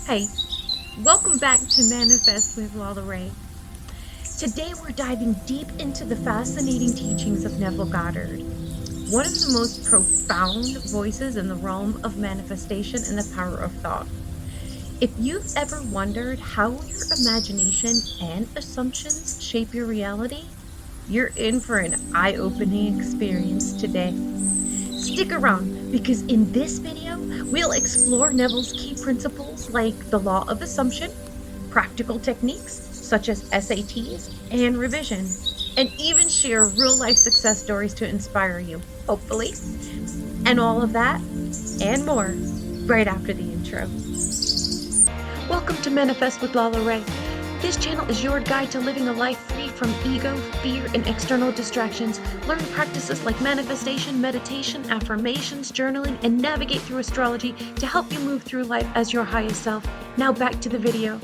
Hey, welcome back to Manifest with Lala Ray. Today we're diving deep into the fascinating teachings of Neville Goddard, one of the most profound voices in the realm of manifestation and the power of thought. If you've ever wondered how your imagination and assumptions shape your reality, you're in for an eye opening experience today. Stick around because in this video, we'll explore Neville's key principles like the law of assumption, practical techniques such as SATs and revision, and even share real life success stories to inspire you, hopefully. And all of that and more right after the intro. Welcome to Manifest with Lala Ray. This channel is your guide to living a life free from ego, fear, and external distractions. Learn practices like manifestation, meditation, affirmations, journaling, and navigate through astrology to help you move through life as your highest self. Now back to the video.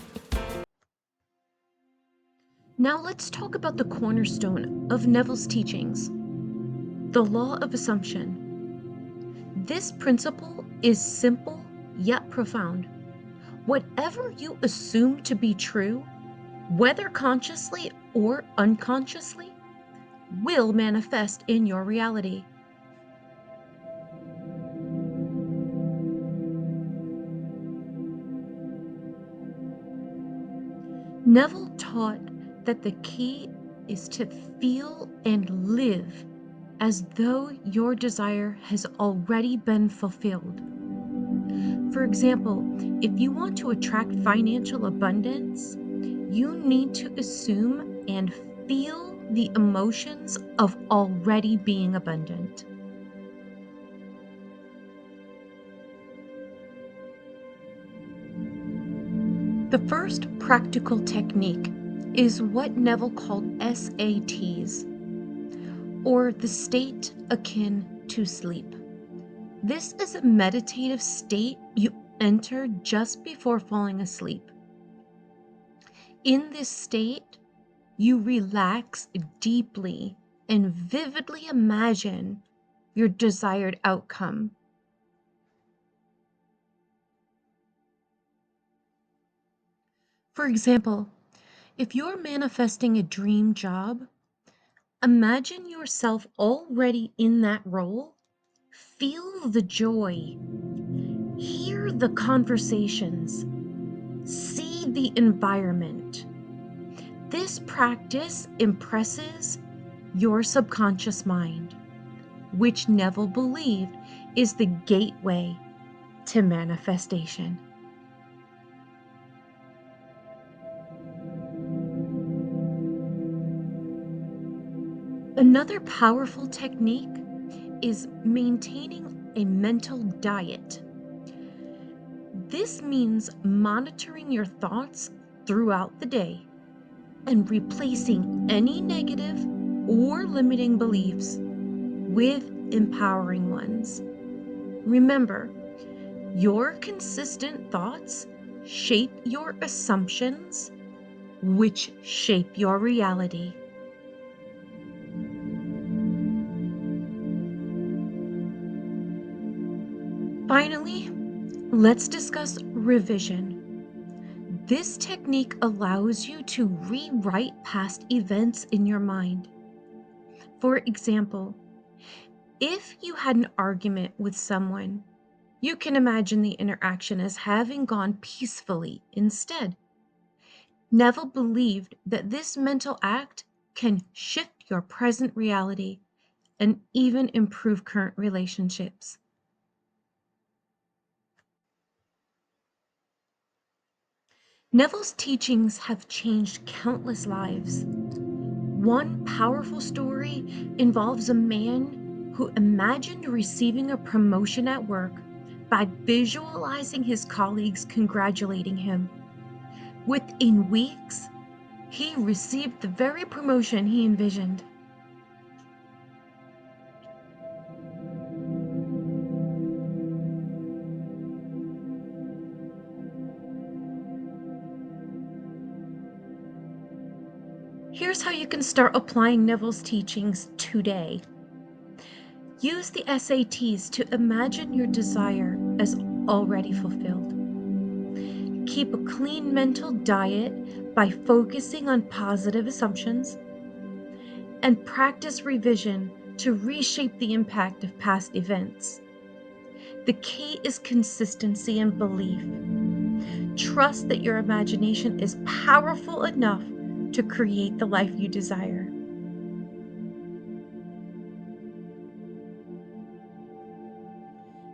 Now let's talk about the cornerstone of Neville's teachings, the law of assumption. This principle is simple yet profound. Whatever you assume to be true, whether consciously or unconsciously, will manifest in your reality. Neville taught that the key is to feel and live as though your desire has already been fulfilled. For example, if you want to attract financial abundance, you need to assume and feel the emotions of already being abundant. The first practical technique is what Neville called SATs, or the state akin to sleep. This is a meditative state you enter just before falling asleep. In this state, you relax deeply and vividly imagine your desired outcome. For example, if you're manifesting a dream job, imagine yourself already in that role. Feel the joy, hear the conversations, see the environment. This practice impresses your subconscious mind, which Neville believed is the gateway to manifestation. Another powerful technique is maintaining a mental diet. This means monitoring your thoughts throughout the day and replacing any negative or limiting beliefs with empowering ones. Remember, your consistent thoughts shape your assumptions, which shape your reality. Finally, let's discuss revision. This technique allows you to rewrite past events in your mind. For example, if you had an argument with someone, you can imagine the interaction as having gone peacefully instead. Neville believed that this mental act can shift your present reality and even improve current relationships. Neville's teachings have changed countless lives. One powerful story involves a man who imagined receiving a promotion at work by visualizing his colleagues congratulating him. Within weeks, he received the very promotion he envisioned. Here's how you can start applying Neville's teachings today. Use the SATs to imagine your desire as already fulfilled. Keep a clean mental diet by focusing on positive assumptions, and practice revision to reshape the impact of past events. The key is consistency and belief. Trust that your imagination is powerful enough to create the life you desire.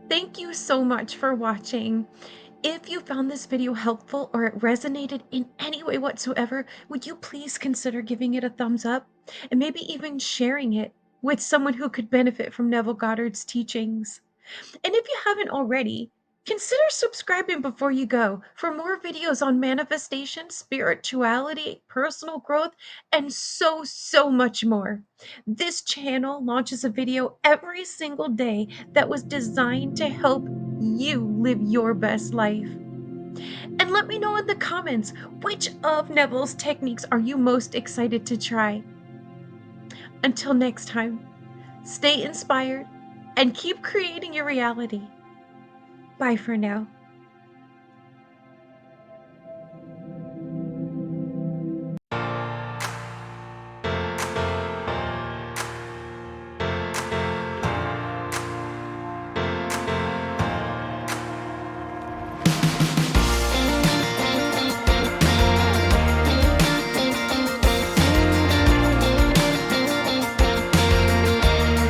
Thank you so much for watching. If you found this video helpful or it resonated in any way whatsoever, would you please consider giving it a thumbs up and maybe even sharing it with someone who could benefit from Neville Goddard's teachings? And if you haven't already, consider subscribing before you go for more videos on manifestation, spirituality, personal growth, and so much more. This channel launches a video every single day that was designed to help you live your best life. And let me know in the comments, which of Neville's techniques are you most excited to try? Until next time, stay inspired and keep creating your reality. Bye for now.